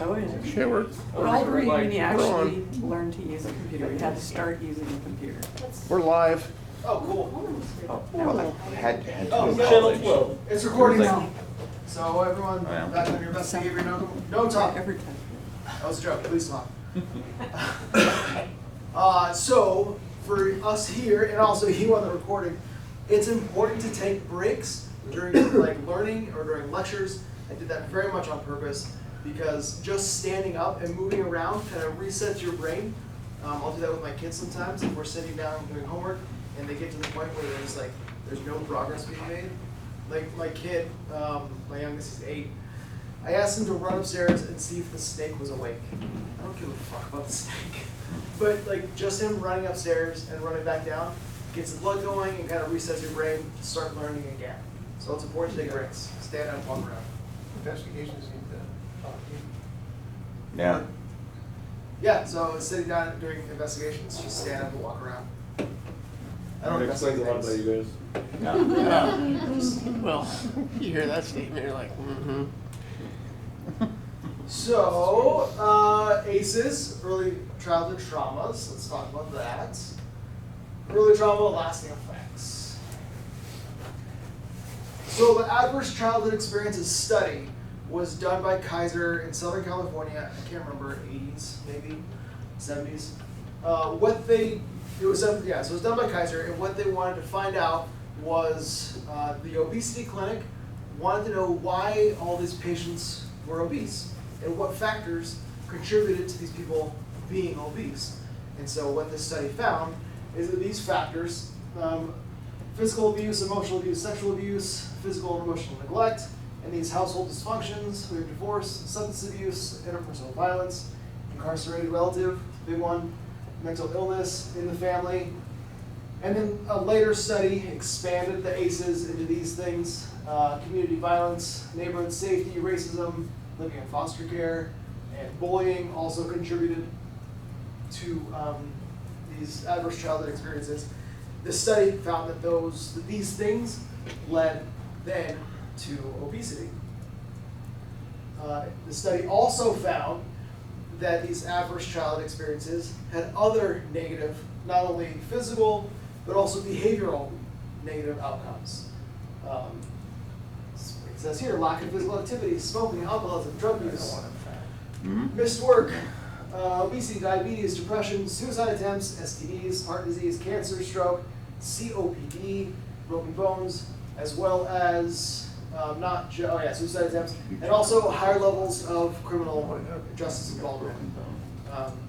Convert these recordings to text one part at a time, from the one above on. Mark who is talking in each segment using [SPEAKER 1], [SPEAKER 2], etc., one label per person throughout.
[SPEAKER 1] Oh, yeah.
[SPEAKER 2] Shit, we're
[SPEAKER 1] Well, when you
[SPEAKER 2] We're
[SPEAKER 1] actually learn to use a computer, you have to start using a computer.
[SPEAKER 2] live.
[SPEAKER 3] Oh, cool.
[SPEAKER 1] Oh, no.
[SPEAKER 4] Had to
[SPEAKER 3] Oh,
[SPEAKER 4] in
[SPEAKER 3] yeah.
[SPEAKER 4] college.
[SPEAKER 3] It's recording now. So everyone,
[SPEAKER 4] Yeah.
[SPEAKER 3] back on your best behavior, no talk.
[SPEAKER 1] Every time.
[SPEAKER 3] That was a joke, please stop. So, for us here, and also you on the recording, it's important to take breaks during like learning or during lectures. I did that very much on purpose because just standing up and moving around kind of resets your brain. I'll do that with my kids sometimes if we're sitting down and doing homework and they get to the point where there's no progress being made. Like my kid, my youngest is 8. I asked him to run upstairs and see if the snake was awake. I don't give a fuck about the snake. But like just him running upstairs and running back down gets the blood going and kind of resets your brain to start learning again. So it's important to take breaks. Stand up, walk around.
[SPEAKER 5] Investigations need to talk to you.
[SPEAKER 4] Yeah.
[SPEAKER 3] Yeah, so sitting down during investigations, just stand up and walk around. I don't
[SPEAKER 6] That explains a lot about
[SPEAKER 3] investigate
[SPEAKER 6] you guys.
[SPEAKER 2] Well, you hear that statement, you're like, mm-hmm.
[SPEAKER 3] So, ACEs, early childhood traumas, let's talk about that. Early trauma, lasting effects. So the Adverse Childhood Experiences study was done by Kaiser in Southern California, I can't remember, 80s, maybe, 70s. So it was done by Kaiser, and what they wanted to find out was the obesity clinic wanted to know why all these patients were obese and what factors contributed to these people being obese. And so what this study found is that these factors, physical abuse, emotional abuse, sexual abuse, physical and emotional neglect, and these household dysfunctions, we have divorce, substance abuse, interpersonal violence, incarcerated relative, big one, mental illness in the family. And then a later study expanded the ACEs into these things, community violence, neighborhood safety, racism, living in foster care, and bullying also contributed to these adverse childhood experiences. The study found that these things led then to obesity. The study also found that these adverse childhood experiences had other negative, not only physical, but also behavioral negative outcomes. It says here, lack of physical activity, smoking, alcoholism, drug use, missed work, obesity, diabetes, depression, suicide attempts, STDs, heart disease, cancer, stroke, COPD, broken bones, as well as suicide attempts, and also higher levels of criminal justice involvement,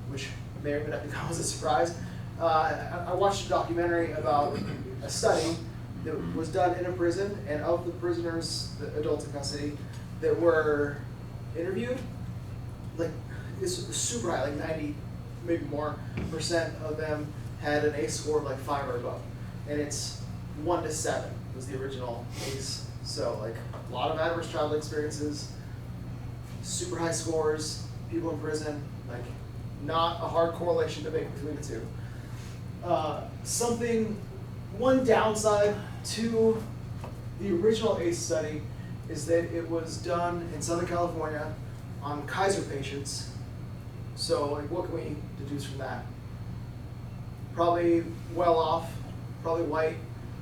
[SPEAKER 3] which may or may not come as a surprise. I watched a documentary about a study that was done in a prison, and of the prisoners, the adults in custody, that were interviewed, like it's super high, like 90, maybe more % of them had an ACE score of like 5 or above, and it's 1 to 7 was the original ACE. So like a lot of adverse childhood experiences, super high scores, people in prison, like not a hard correlation to make between the two. One downside to the original ACE study is that it was done in Southern California on Kaiser patients. So like what can we deduce from that? Probably well off, probably white,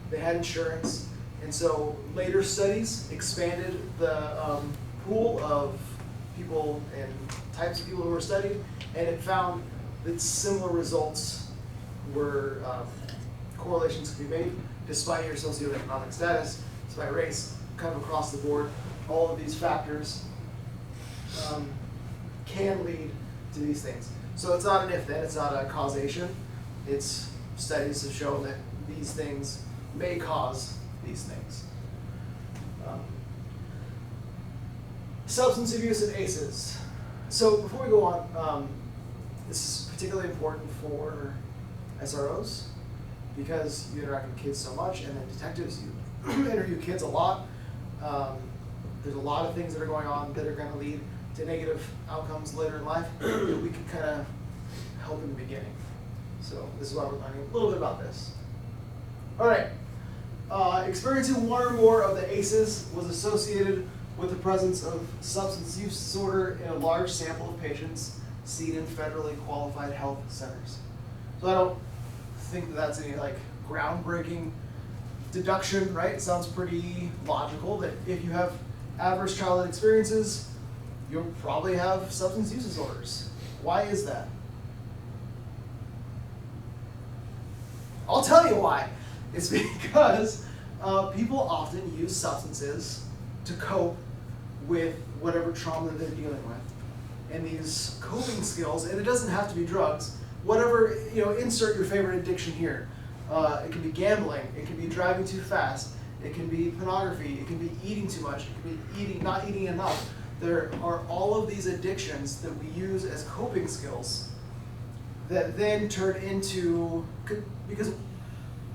[SPEAKER 3] they had insurance, and so later studies expanded the pool of people and types of people who were studied, and it found that similar results were correlations could be made despite your socioeconomic status, despite race, kind of across the board. All of these factors can lead to these things. So it's not an if-then, it's not a causation. It's studies have shown that these things may cause these things. Substance abuse and ACEs. So before we go on, this is particularly important for SROs because you interact with kids so much, and then detectives, you interview kids a lot. There's a lot of things that are going on that are going to lead to negative outcomes later in life that we can kind of help in the beginning. So this is why we're learning a little bit about this. All right. Experiencing one or more of the ACEs was associated with the presence of substance use disorder in a large sample of patients seen in federally qualified health centers. So I don't think that that's any like groundbreaking deduction, right? It sounds pretty logical that if you have adverse childhood experiences, you'll probably have substance use disorders. Why is that? I'll tell you why. It's because people often use substances to cope with whatever trauma they're dealing with. And these coping skills, and it doesn't have to be drugs, whatever, insert your favorite addiction here. It can be gambling, it can be driving too fast, it can be pornography, it can be eating too much, it can be not eating enough. There are all of these addictions that we use as coping skills that then turn into, because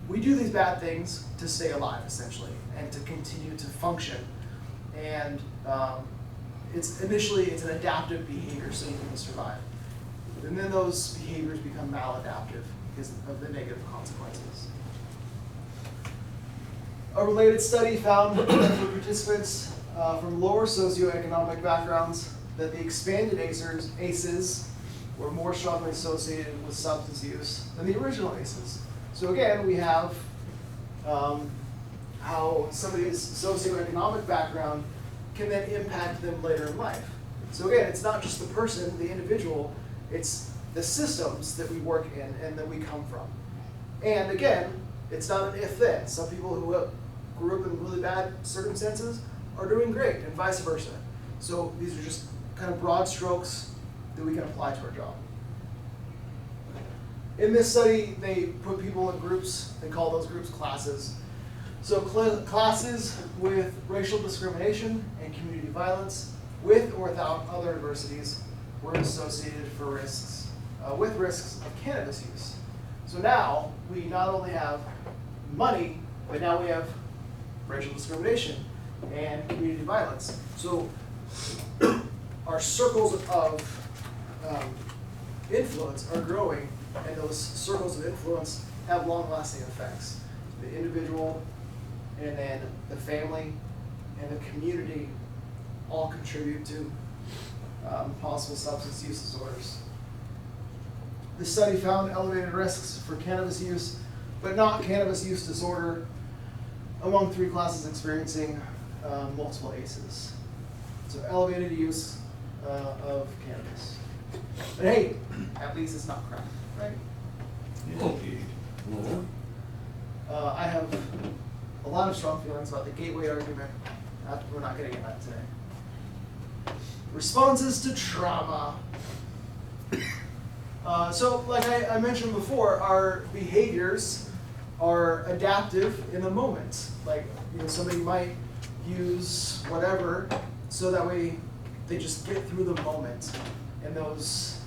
[SPEAKER 3] we do these bad things to stay alive, essentially, and to continue to function. And it's an adaptive behavior so you can survive. And then those behaviors become maladaptive because of the negative consequences. A related study found that for participants from lower socioeconomic backgrounds, that the expanded ACEs were more strongly associated with substance use than the original ACEs. So again, we have how somebody's socioeconomic background can then impact them later in life. So again, it's not just the person, the individual, it's the systems that we work in and that we come from. And again, it's not an if-then. Some people who grew up in really bad circumstances are doing great, and vice versa. So these are just kind of broad strokes that we can apply to our job. In this study, they put people in groups. They call those groups classes. So classes with racial discrimination and community violence, with or without other adversities, were associated with risks of cannabis use. So now we not only have money, but now we have racial discrimination and community violence. So our circles of influence are growing, and those circles of influence have long-lasting effects. The individual, and then the family, and the community all contribute to possible substance use disorders. The study found elevated risks for cannabis use, but not cannabis use disorder, among 3 classes experiencing multiple ACEs. So elevated use of cannabis. But hey, at least it's not crack, right?
[SPEAKER 6] Indeed.
[SPEAKER 3] I have a lot of strong feelings about the gateway argument. We're not getting into that today. Responses to trauma. So like I mentioned before, our behaviors are adaptive in the moment. Like, somebody might use whatever so that way they just get through the moment. And those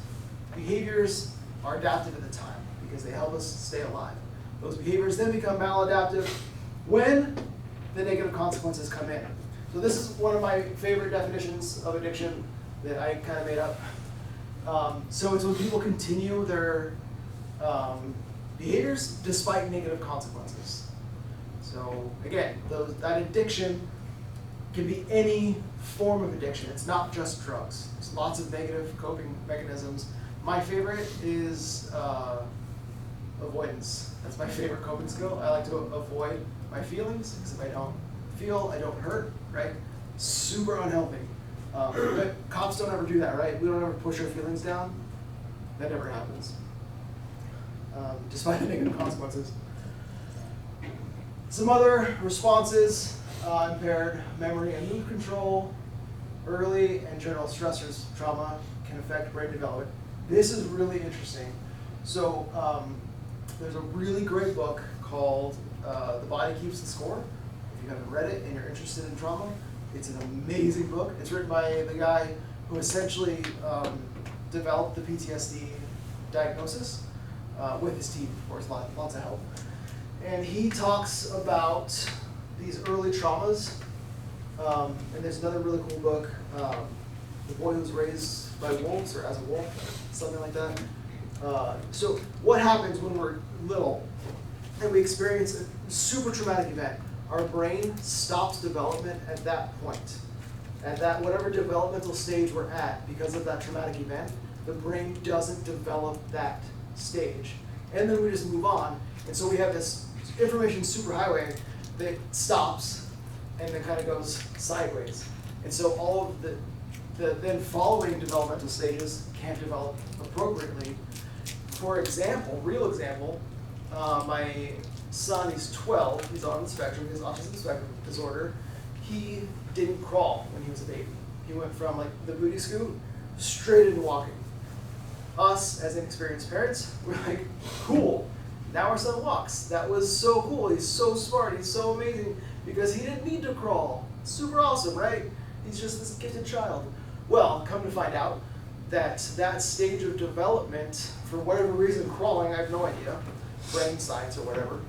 [SPEAKER 3] behaviors are adaptive at the time because they help us stay alive. Those behaviors then become maladaptive when the negative consequences come in. So this is one of my favorite definitions of addiction that I kind of made up. So it's when people continue their behaviors despite negative consequences. So again, that addiction can be any form of addiction. It's not just drugs. There's lots of negative coping mechanisms. My favorite is avoidance. That's my favorite coping skill. I like to avoid my feelings, because if I don't feel, I don't hurt, right? Super unhealthy. But cops don't ever do that, right? We don't ever push our feelings down. That never happens, despite the negative consequences. Some other responses: impaired memory and mood control, early and general stressors, trauma can affect brain development. This is really interesting. So there's a really great book called The Body Keeps the Score. If you haven't read it and you're interested in trauma, it's an amazing book. It's written by the guy who essentially developed the PTSD diagnosis with his team, of course, lots of help. And he talks about these early traumas. And there's another really cool book, The Boy Who Was Raised by Wolves, or As a Wolf, something like that. So what happens when we're little and we experience a super traumatic event? Our brain stops development at that point. At that whatever developmental stage we're at, because of that traumatic event, the brain doesn't develop that stage. And then we just move on. And so we have this information superhighway that stops and then kind of goes sideways. And so all of the then following developmental stages can't develop appropriately. For example, real example, my son, he's 12, he's on the spectrum, he has autism spectrum disorder. He didn't crawl when he was a baby. He went from like the booty scoot straight into walking. Us, as inexperienced parents, we're like, cool, now our son walks. That was so cool, he's so smart, he's so amazing, because he didn't need to crawl. Super awesome, right? He's just this gifted child. Well, come to find out that that stage of development, for whatever reason, crawling, I have no idea, brain science or whatever,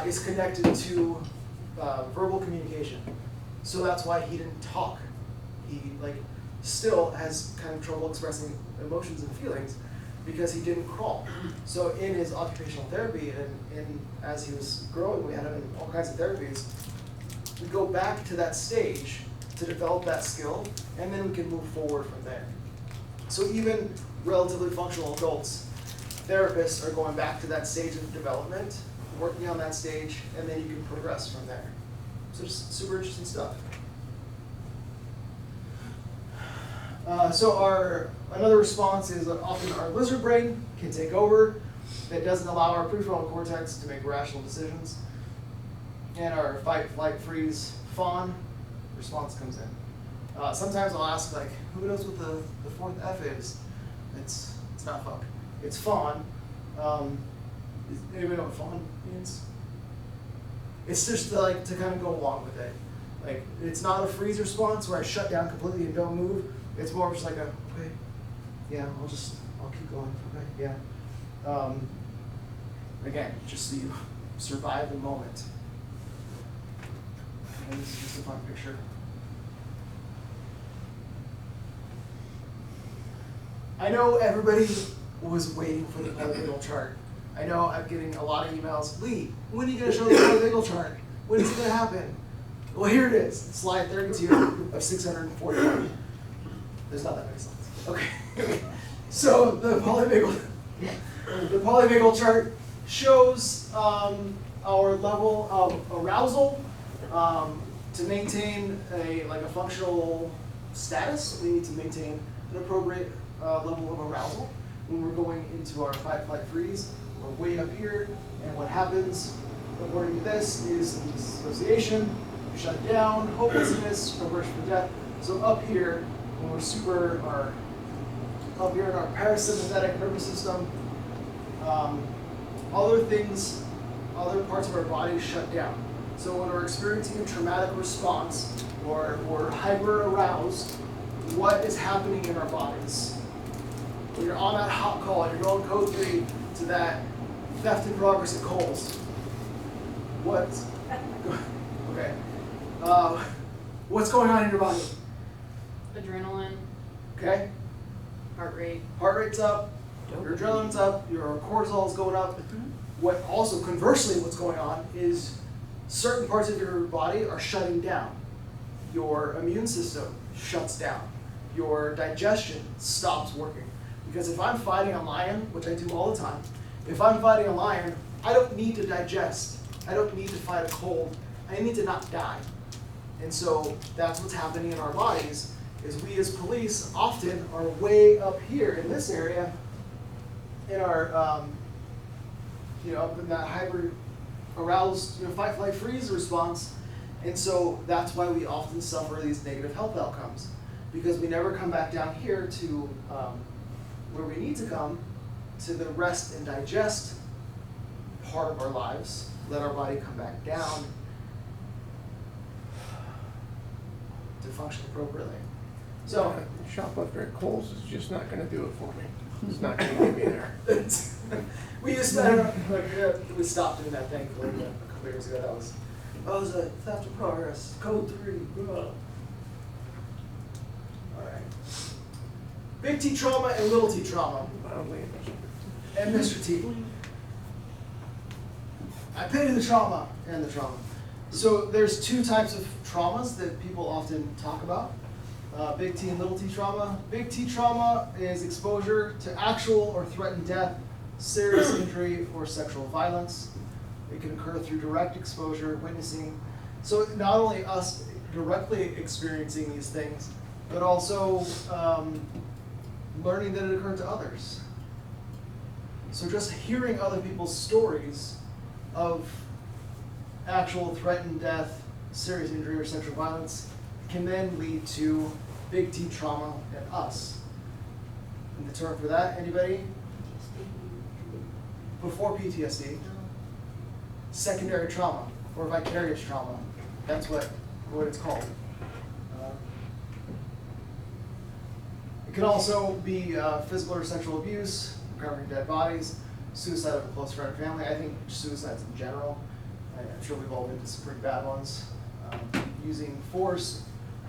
[SPEAKER 3] is connected to verbal communication. So that's why he didn't talk. He still has kind of trouble expressing emotions and feelings because he didn't crawl. So in his occupational therapy and as he was growing, we had him in all kinds of therapies. We go back to that stage to develop that skill, and then we can move forward from there. So even relatively functional adults, therapists are going back to that stage of development, working on that stage, and then you can progress from there. So just super interesting stuff. So another response is that often our lizard brain can take over. That doesn't allow our prefrontal cortex to make rational decisions. And our fight, flight, freeze, fawn response comes in. Sometimes I'll ask, like, who knows what the fourth F is? It's not fuck. It's fawn. Does anybody know what fawn means? It's just to kind of go along with it. Like, it's not a freeze response where I shut down completely and don't move. It's more just like a, okay, yeah, I'll keep going, okay, yeah. Again, just so you survive the moment. And this is just a fun picture. I know everybody was waiting for the polyvagal chart. I know I'm getting a lot of emails. Lee, when are you going to show the polyvagal chart? When is it going to happen? Well, here it is, slide 32 of 641. There's not that many slides. Okay. So the polyvagal chart shows our level of arousal. To maintain a functional status, we need to maintain an appropriate level of arousal. When we're going into our fight, flight, freeze, we're way up here, and what happens, according to this, is dissociation, shut down, hopelessness, aversion for death. So up here, when we're up here in our parasympathetic nervous system, other parts of our body shut down. So when we're experiencing a traumatic response or we're hyper aroused, what is happening in our bodies? When you're on that hot call, you're going code 3 to that theft in progress at Kohl's. Okay. What's going on in your body?
[SPEAKER 4] Adrenaline,
[SPEAKER 3] Okay.
[SPEAKER 4] heart rate.
[SPEAKER 3] Heart rate's up, your adrenaline's up, your cortisol's going up. What also, conversely, what's going on is certain parts of your body are shutting down. Your immune system shuts down. Your digestion stops working. Because if I'm fighting a lion, which I do all the time, if I'm fighting a lion, I don't need to digest. I don't need to fight a cold. I need to not die. And so that's what's happening in our bodies, is we as police often are way up here in this area, in our, up in that hyper aroused, fight, flight, freeze response. And so that's why we often suffer these negative health outcomes, because we never come back down here to where we need to come, to the rest and digest part of our lives, let our body come back down to function appropriately. So,
[SPEAKER 2] Shoplifter at Kohl's is just not going to do it for me. It's not going to get me there.
[SPEAKER 3] we used to, I don't know, we stopped doing that thankfully a couple years ago. That was a theft of progress, code 3. All right. Big T trauma and little T trauma. And Mr. T. I pity the trauma and the trauma. So there's two types of traumas that people often talk about. Big T and little t trauma. Big T trauma is exposure to actual or threatened death, serious injury, or sexual violence. It can occur through direct exposure, witnessing. So not only us directly experiencing these things, but also learning that it occurred to others. So just hearing other people's stories of actual threatened death, serious injury, or sexual violence can then lead to big T trauma in us. And the term for that, anybody? Before PTSD, secondary trauma or vicarious trauma. That's what it's called. It can also be physical or sexual abuse, recovering dead bodies, suicide of a close friend or family. I think suicides in general. I'm sure we've all been to some pretty bad ones. Using force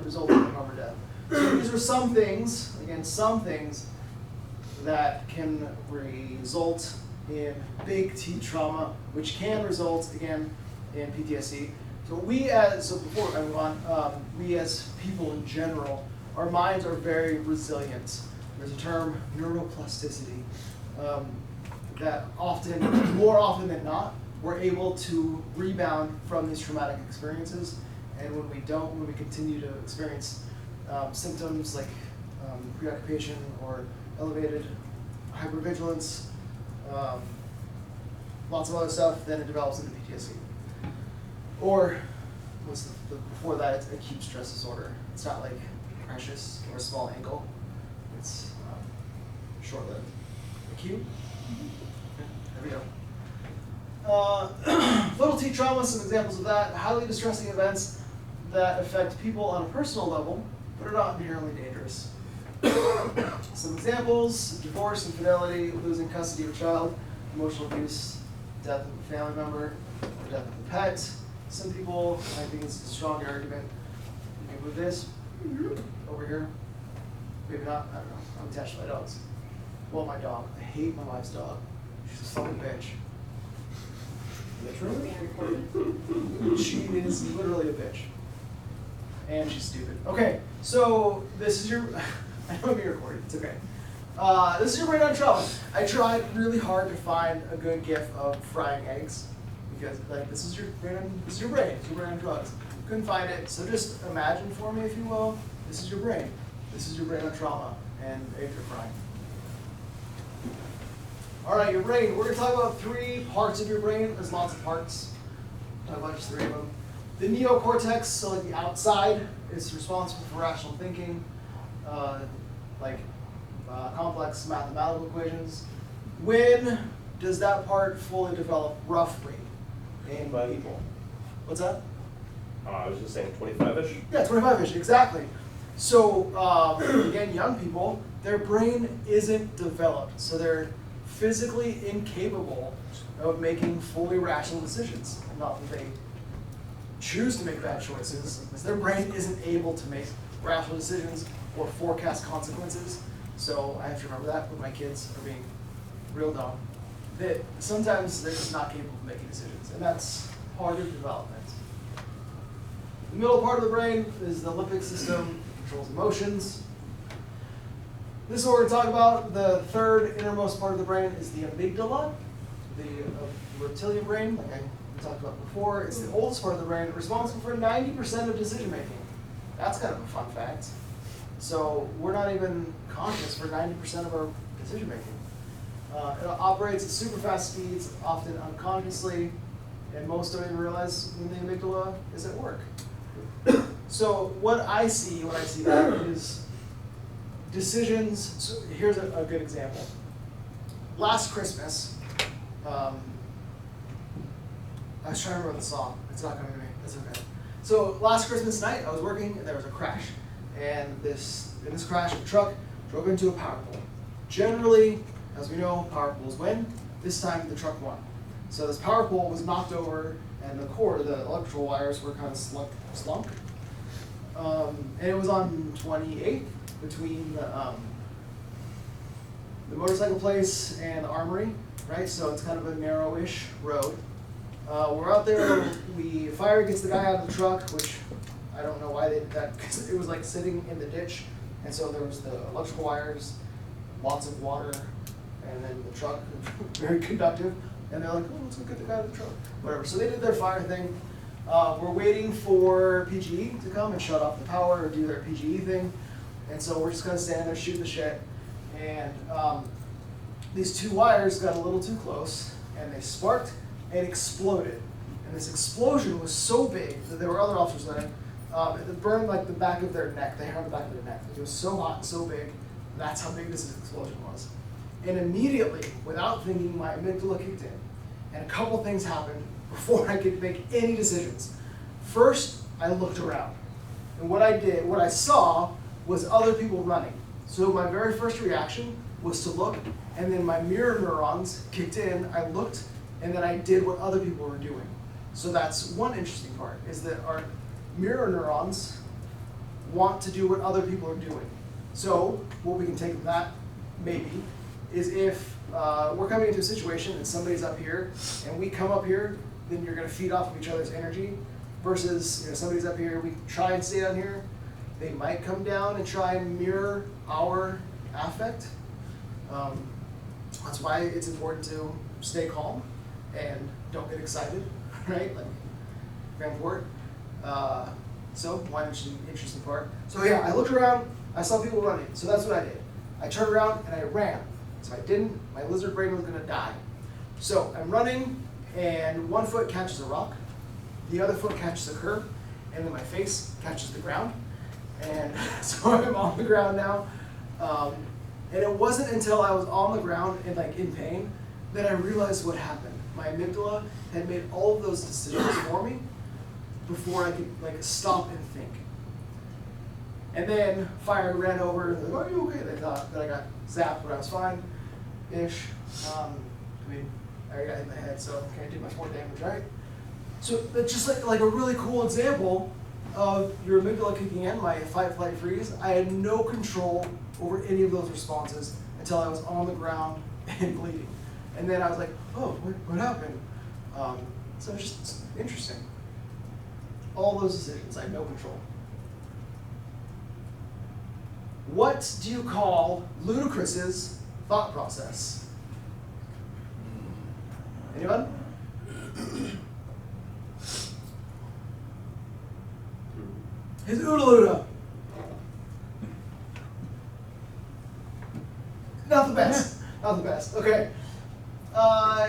[SPEAKER 3] resulting in harm or death. So these are some things, again, some things that can result in big T trauma, which can result, again, in PTSD. So before I move on, we as people in general, our minds are very resilient. There's a term, neuroplasticity, that more often than not, we're able to rebound from these traumatic experiences. And when we don't, when we continue to experience symptoms like preoccupation or elevated hypervigilance, lots of other stuff, then it develops into PTSD. Or what's before that, it's acute stress disorder. It's not like precious or a small ankle. It's short-lived. Acute? There we go. Little T trauma, some examples of that. Highly distressing events that affect people on a personal level, but are not inherently dangerous. Some examples: divorce, infidelity, losing custody of a child, emotional abuse, death of a family member, or death of a pet. Some people, I think it's a strong argument, you can move this over here. Maybe not, I don't know. I'm attached to my dogs. Well, my dog. I hate my wife's dog. She's a fucking bitch. Literally? She is literally a bitch. And she's stupid. Okay, so this is your, I know I'm being recorded, it's okay. This is your brain on trauma. I tried really hard to find a good gif of frying eggs, because like this is your brain on drugs. Couldn't find it, so just imagine for me, if you will, this is your brain. This is your brain on trauma, and eggs are frying. All right, your brain. We're going to talk about 3 parts of your brain. There's lots of parts. Talk about just 3 of them. The neocortex, so like the outside, is responsible for rational thinking, complex mathematical equations. When does that part fully develop, roughly, in people? What's that?
[SPEAKER 7] I was just saying 25-ish.
[SPEAKER 3] Yeah, 25-ish, exactly. So, again, young people, their brain isn't developed, so they're physically incapable of making fully rational decisions. Not that they choose to make bad choices, because their brain isn't able to make rational decisions or forecast consequences. So I have to remember that when my kids are being real dumb. That sometimes they're just not capable of making decisions, and that's part of development. The middle part of the brain is the limbic system, controls emotions. This is what we're going to talk about. The third innermost part of the brain is the amygdala, the reptilian brain, like we talked about before. It's the oldest part of the brain, responsible for 90% of decision making. That's kind of a fun fact. So we're not even conscious for 90% of our decision making. It operates at super fast speeds, often unconsciously, and most don't even realize when the amygdala is at work. So what I see when I see that is decisions. So here's a good example. Last Christmas, I was trying to remember the song. It's not coming to me. It's okay. So last Christmas night, I was working and there was a crash. And in this crash, a truck drove into a power pole. Generally, as we know, power poles win. This time, the truck won. So this power pole was knocked over, and the electrical wires were kind of slunk. And it was on 28th between the motorcycle place and the armory, right? So it's kind of a narrow-ish road. We're out there, we fire, gets the guy out of the truck, which I don't know why they did that, because it was like sitting in the ditch, and so there was the electrical wires, lots of water, and then the truck, very conductive, and they're like, oh, let's go get the guy out of the truck, whatever. So they did their fire thing. We're waiting for PGE to come and shut off the power or do their PGE thing, and so we're just gonna stand there, shoot the shit, and these two wires got a little too close, and they sparked and exploded. And this explosion was so big that there were other officers there. It burned like the back of their neck, the hair on the back of their neck. It was so hot and so big. That's how big this explosion was. And immediately, without thinking, my amygdala kicked in. And a couple things happened before I could make any decisions. First, I looked around. And what I saw was other people running. So my very first reaction was to look, and then my mirror neurons kicked in. I looked, and then I did what other people were doing. So that's one interesting part, is that our mirror neurons want to do what other people are doing. So what we can take from that, maybe, is if we're coming into a situation and somebody's up here, and we come up here, then you're going to feed off of each other's energy, versus somebody's up here, we try and stay down here, they might come down and try and mirror our affect. That's why it's important to stay calm and don't get excited, right? Like Vanport. So one interesting part. So yeah, I looked around, I saw people running, so that's what I did. I turned around and I ran. So I didn't, my lizard brain was gonna die. So I'm running, and one foot catches a rock, the other foot catches a curb, and then my face catches the ground. And so I'm on the ground now. And it wasn't until I was on the ground and like in pain that I realized what happened. My amygdala had made all of those decisions for me before I could like stop and think. And then fire ran over, and like, are you okay? They thought that I got zapped, but I was fine-ish. I mean, I got hit in the head, so can't do much more damage, right? So that's just like a really cool example of your amygdala kicking in, my fight, flight, freeze. I had no control over any of those responses until I was on the ground and bleeding. And then I was like, oh, what happened? So it's just interesting. All those decisions, I had no control. What do you call Ludacris's thought process? Anyone? His OODA Luda. Not the best. Not the best. Okay.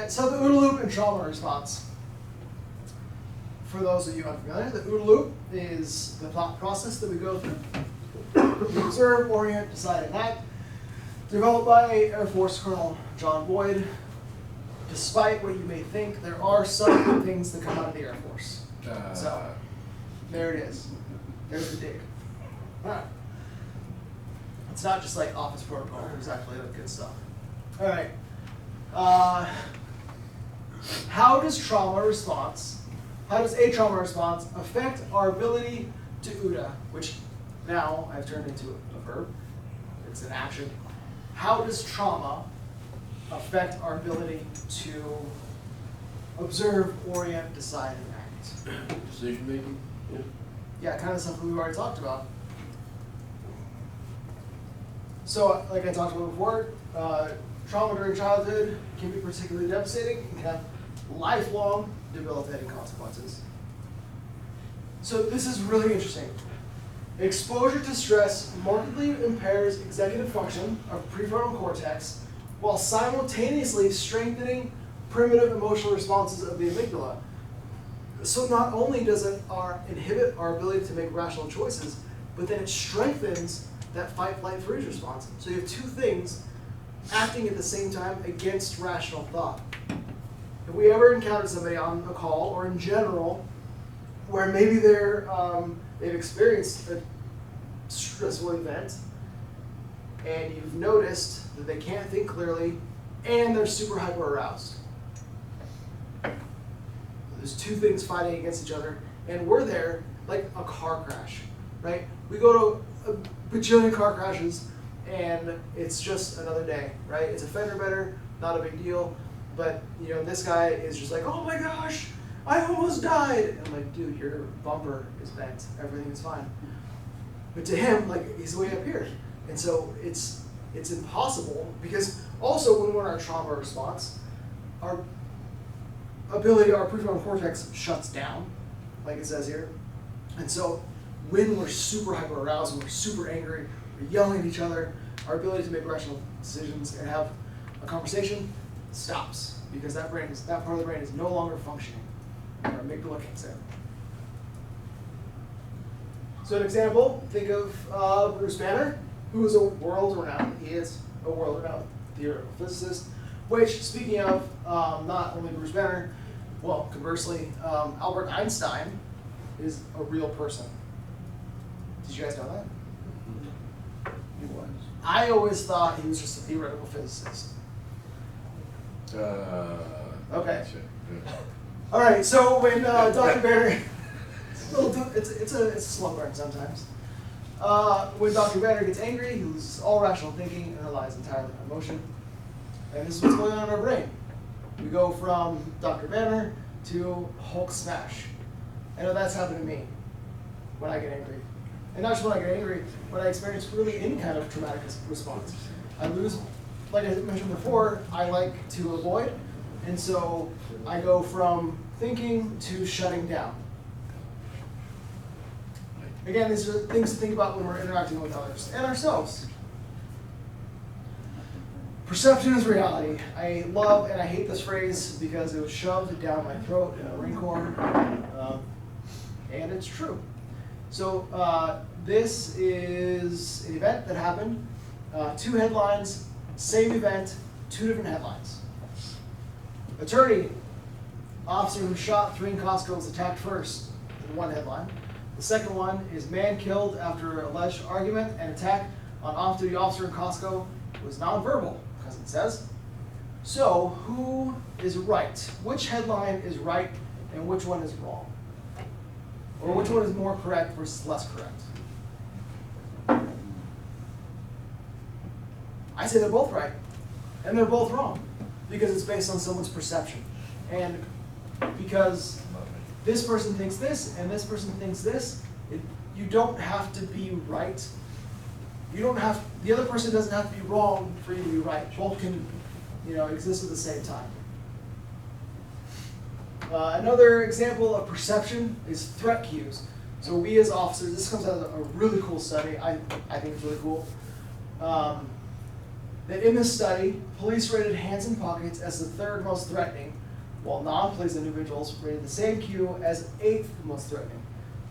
[SPEAKER 3] So the OODA loop and trauma response. For those of you unfamiliar, the OODA loop is the thought process that we go through. We observe, orient, decide, and act. Developed by Air Force Colonel John Boyd. Despite what you may think, there are some good things that come out of the Air Force. So there it is. There's the dig. Alright. It's not just like office protocol, there's actually like good stuff. Alright. How does a trauma response affect our ability to OODA, which now I've turned into a verb. It's an action. How does trauma affect our ability to observe, orient, decide, and act?
[SPEAKER 6] Decision making?
[SPEAKER 3] Yeah, kind of stuff we've already talked about. So, like I talked about before, trauma during childhood can be particularly devastating and can have lifelong debilitating consequences. So this is really interesting. Exposure to stress markedly impairs executive function of prefrontal cortex while simultaneously strengthening primitive emotional responses of the amygdala. So not only does it inhibit our ability to make rational choices, but then it strengthens that fight, flight, freeze response. So you have two things acting at the same time against rational thought. If we ever encounter somebody on a call or in general where maybe they've experienced a stressful event and you've noticed that they can't think clearly and they're super hyper aroused. There's two things fighting against each other, and we're there like a car crash, right? We go to a bajillion car crashes, and it's just another day, right? It's a fender bender, not a big deal, but this guy is just like, oh my gosh, I almost died. And I'm like, dude, your bumper is bent. Everything is fine. But to him, like, he's way up here. And so it's impossible, because also when we're in our trauma response, our ability, our prefrontal cortex shuts down, like it says here. And so when we're super hyper aroused and we're super angry, we're yelling at each other, our ability to make rational decisions and have a conversation stops, because that part of the brain is no longer functioning. Our amygdala kicks in. So an example, think of Bruce Banner, who is a world-renowned theoretical physicist, which, speaking of, not only Bruce Banner, well, conversely, Albert Einstein is a real person. Did you guys know that?
[SPEAKER 2] He was.
[SPEAKER 3] I always thought he was just a theoretical physicist. Okay.
[SPEAKER 6] Gotcha. Good.
[SPEAKER 3] All right, so when Dr. Banner, it's a slow burn sometimes. When Dr. Banner gets angry, he loses all rational thinking and relies entirely on emotion. And this is what's going on in our brain. We go from Dr. Banner to Hulk smash. I know that's happened to me when I get angry. And not just when I get angry, when I experience really any kind of traumatic response. I lose, like I mentioned before, I like to avoid. And so I go from thinking to shutting down. Again, these are things to think about when we're interacting with others and ourselves. Perception is reality. I love and I hate this phrase because it was shoved down my throat in a ringhorn, and it's true. So this is an event that happened, 2 headlines, same event, 2 different headlines. Attorney, officer who shot 3 in Costco was attacked first, in 1 headline. The second one is man killed after alleged argument and attack on off-duty officer in Costco was nonverbal, because it says. So who is right? Which headline is right and which one is wrong? Or which one is more correct versus less correct? I say they're both right, and they're both wrong, because it's based on someone's perception. And because this person thinks this, and this person thinks this, you don't have to be right. The other person doesn't have to be wrong for you to be right. Both can, exist at the same time. Another example of perception is threat cues. So we as officers, this comes out of a really cool study, I think it's really cool, that in this study, police rated hands in pockets as the 3rd most threatening, while non-police individuals rated the same cue as 8th most threatening.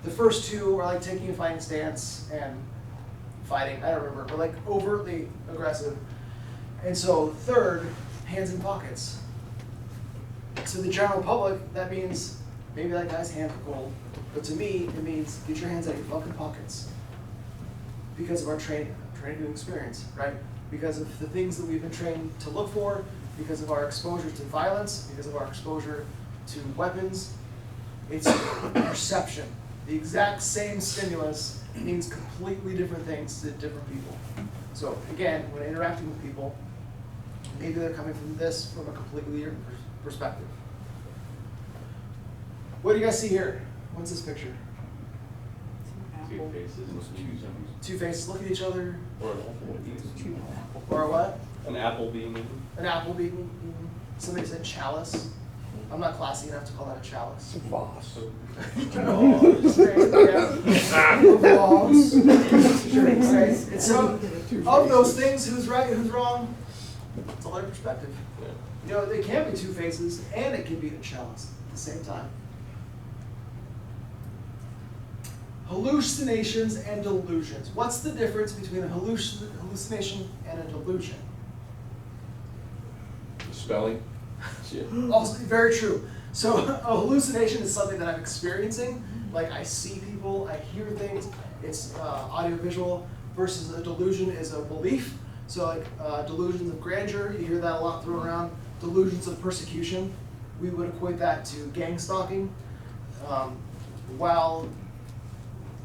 [SPEAKER 3] The first 2 are like taking a fighting stance and fighting, I don't remember, but like overtly aggressive. And so 3rd, hands in pockets. To the general public, that means maybe that guy's hands are cold. But to me, it means get your hands out of your fucking pockets. Because of our training and experience, right? Because of the things that we've been trained to look for, because of our exposure to violence, because of our exposure to weapons. It's perception. The exact same stimulus means completely different things to different people. So again, when interacting with people, maybe they're coming from a completely different perspective. What do you guys see here? What's this picture?
[SPEAKER 7] Two faces.
[SPEAKER 3] 2 faces look at each other.
[SPEAKER 7] Or an apple.
[SPEAKER 3] Or what?
[SPEAKER 7] An apple being eaten.
[SPEAKER 3] An apple being eaten. Somebody said chalice. I'm not classy enough to call that a chalice.
[SPEAKER 2] It's a Voss.
[SPEAKER 3] And so, of those things, who's right and who's wrong? It's all their perspective.
[SPEAKER 7] Yeah.
[SPEAKER 3] They can be 2 faces, and it can be a chalice at the same time. Hallucinations and delusions. What's the difference between a hallucination and a delusion?
[SPEAKER 6] The spelling?
[SPEAKER 3] Also, very true. So a hallucination is something that I'm experiencing. Like I see people, I hear things. It's audio-visual. Versus a delusion is a belief. So like delusions of grandeur, you hear that a lot thrown around. Delusions of persecution, we would equate that to gang stalking. While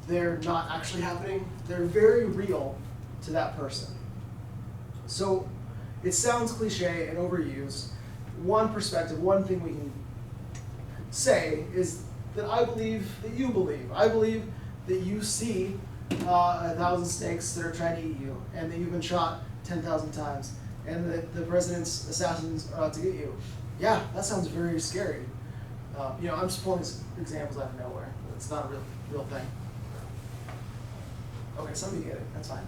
[SPEAKER 3] they're not actually happening, they're very real to that person. So it sounds cliche and overused. One perspective, one thing we can say is that I believe that you believe. I believe that you see 1,000 snakes that are trying to eat you, and that you've been shot 10,000 times, and that the president's assassins are out to get you. Yeah, that sounds very scary. I'm just pulling examples out of nowhere. It's not a real thing. Okay, some of you get it. That's fine.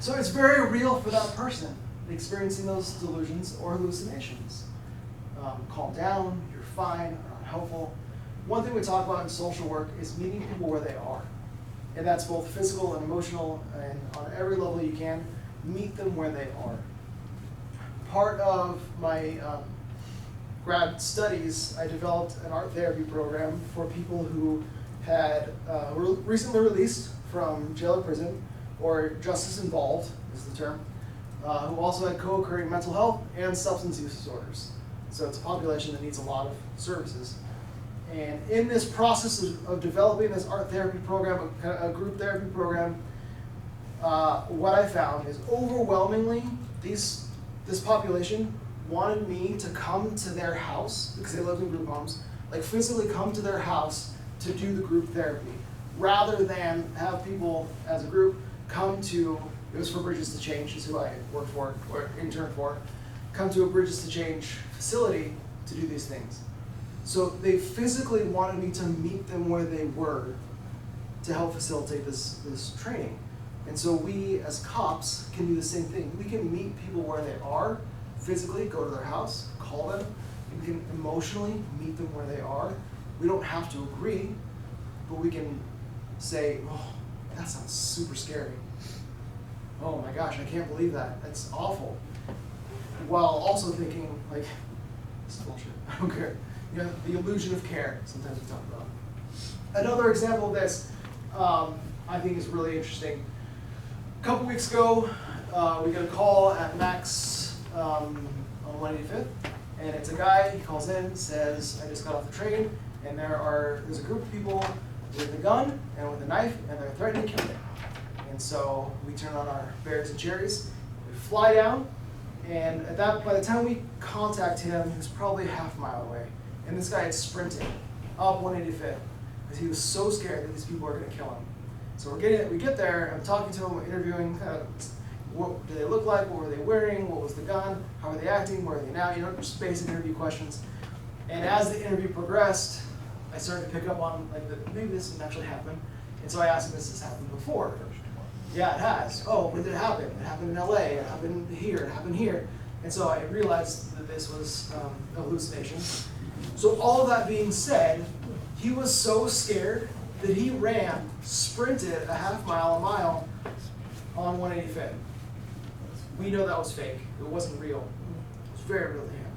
[SPEAKER 3] So it's very real for that person experiencing those delusions or hallucinations. Calm down. You're fine. Are not helpful. One thing we talk about in social work is meeting people where they are, and that's both physical and emotional, and on every level you can meet them where they are. Part of my grad studies, I developed an art therapy program for people who had were recently released from jail or prison, or justice involved is the term, who also had co-occurring mental health and substance use disorders. So it's a population that needs a lot of services. And in this process of developing this art therapy program, a group therapy program, what I found is overwhelmingly this population wanted me to come to their house, because they lived in group homes, like physically come to their house to do the group therapy, rather than have people as a group come to, it was for Bridges to Change, is who I worked for, or interned for, come to a Bridges to Change facility to do these things. So they physically wanted me to meet them where they were to help facilitate this training. And so we as cops can do the same thing. We can meet people where they are, physically go to their house, call them. We can emotionally meet them where they are. We don't have to agree, but we can say, oh, that sounds super scary. Oh my gosh, I can't believe that. That's awful. While also thinking, like, this is bullshit. I don't care. The illusion of care, sometimes we talk about. Another example of this, I think is really interesting. A couple weeks ago, we got a call at Max on 185th, and it's a guy. He calls in, says, I just got off the train, and there's a group of people with a gun and with a knife, and they're threatening to kill me. And so we turn on our bears and cherries, we fly down, and by the time we contact him, he was probably half a mile away. And this guy had sprinted up 185th because he was so scared that these people are going to kill him. So we get there, I'm talking to him, we're interviewing, what do they look like, what were they wearing, what was the gun, how are they acting, where are they now, just basic interview questions. And as the interview progressed, I started to pick up on maybe this didn't actually happen. And so I asked him, has this happened before? Yeah, it has. Oh, when did it happen? It happened in LA, it happened here, it happened here. And so I realized that this was a hallucination. So all of that being said, he was so scared that he sprinted a half mile, a mile on 185th. We know that was fake. It wasn't real. It was very real to him.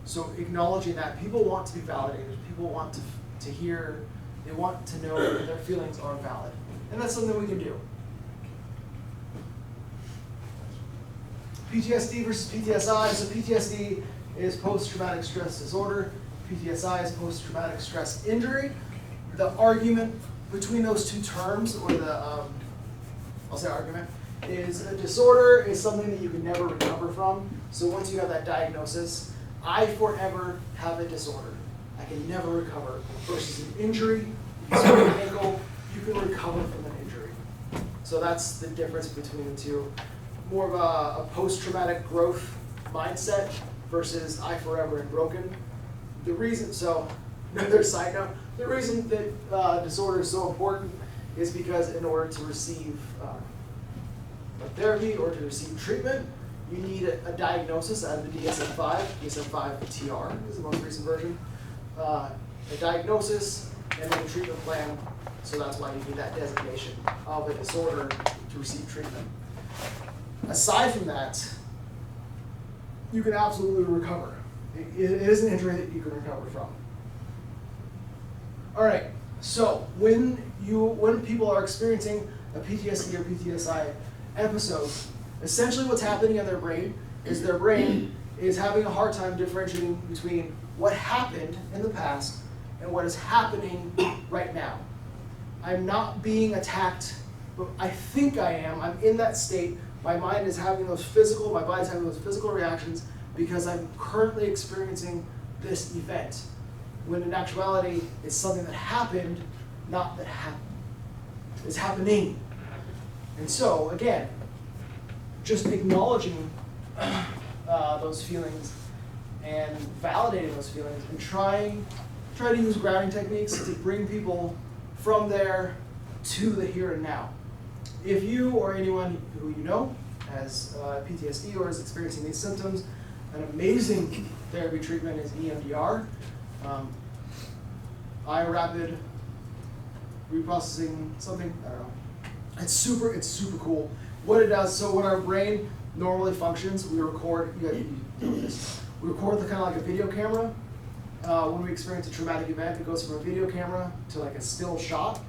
[SPEAKER 3] So acknowledging that, people want to be validated. People want to hear, they want to know that their feelings are valid. And that's something we can do. PTSD versus PTSI. So PTSD is post-traumatic stress disorder. PTSI is post-traumatic stress injury. The argument between those two terms, or I'll say argument, is a disorder is something that you can never recover from. So once you have that diagnosis, I forever have a disorder. I can never recover. Versus an injury, you sprain an ankle, you can recover from an injury. So that's the difference between the two. More of a post-traumatic growth mindset versus I forever am broken. The reason, so another side note, the reason that disorder is so important is because in order to receive therapy or to receive treatment, you need a diagnosis out of the DSM-5. DSM-5-TR is the most recent version. A diagnosis and then a treatment plan. So that's why you need that designation of a disorder to receive treatment. Aside from that, you can absolutely recover. It is an injury that you can recover from. All right, so when people are experiencing a PTSD or PTSI episode, essentially what's happening in their brain is having a hard time differentiating between what happened in the past and what is happening right now. I'm not being attacked, but I think I am. I'm in that state. My mind is having my body's having those physical reactions because I'm currently experiencing this event, when in actuality, it's something that happened, not that happened. It's happening. And so, again, just acknowledging those feelings and validating those feelings and try to use grounding techniques to bring people from there to the here and now. If you or anyone who you know has PTSD or is experiencing these symptoms, an amazing therapy treatment is EMDR, eye rapid reprocessing something, I don't know. It's super cool. What it does, so when our brain normally functions, we record, you know this, we record the kind of like a video camera. When we experience a traumatic event, it goes from a video camera to like a still shot.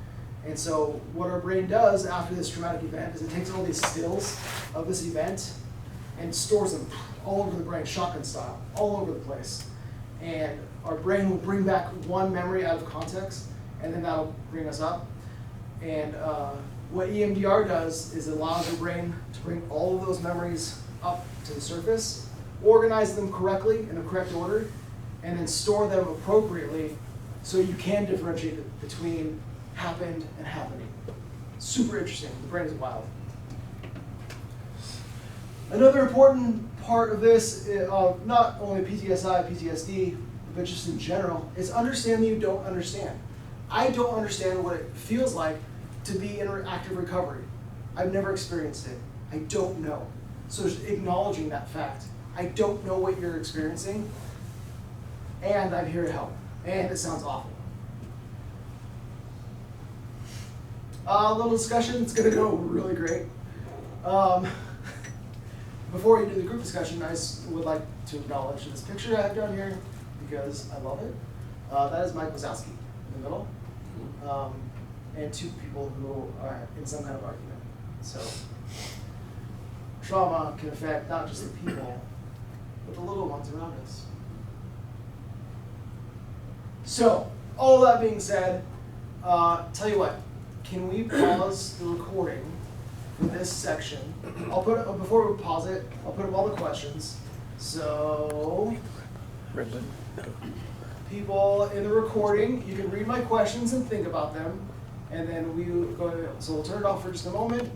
[SPEAKER 3] And so what our brain does after this traumatic event is it takes all these stills of this event and stores them all over the brain, shotgun style, all over the place. And our brain will bring back one memory out of context, and then that'll bring us up. And what EMDR does is it allows your brain to bring all of those memories up to the surface, organize them correctly in the correct order, and then store them appropriately so you can differentiate between happened and happening. Super interesting. The brain is wild. Another important part of this, not only PTSI, PTSD, but just in general, is understanding you don't understand. I don't understand what it feels like to be in active recovery. I've never experienced it. I don't know. So just acknowledging that fact. I don't know what you're experiencing, and I'm here to help. And it sounds awful. A little discussion, it's gonna go really great. Before we do the group discussion, I just would like to acknowledge this picture I have down here because I love it. That is Mike Wazowski in the middle. And two people who are in some kind of argument. So trauma can affect not just the people, but the little ones around us. So, all that being said, tell you what, can we pause the recording for this section? I'll put before we pause it, I'll put up all the questions. So, people in the recording, you can read my questions and think about them, and then so we'll turn it off for just a moment.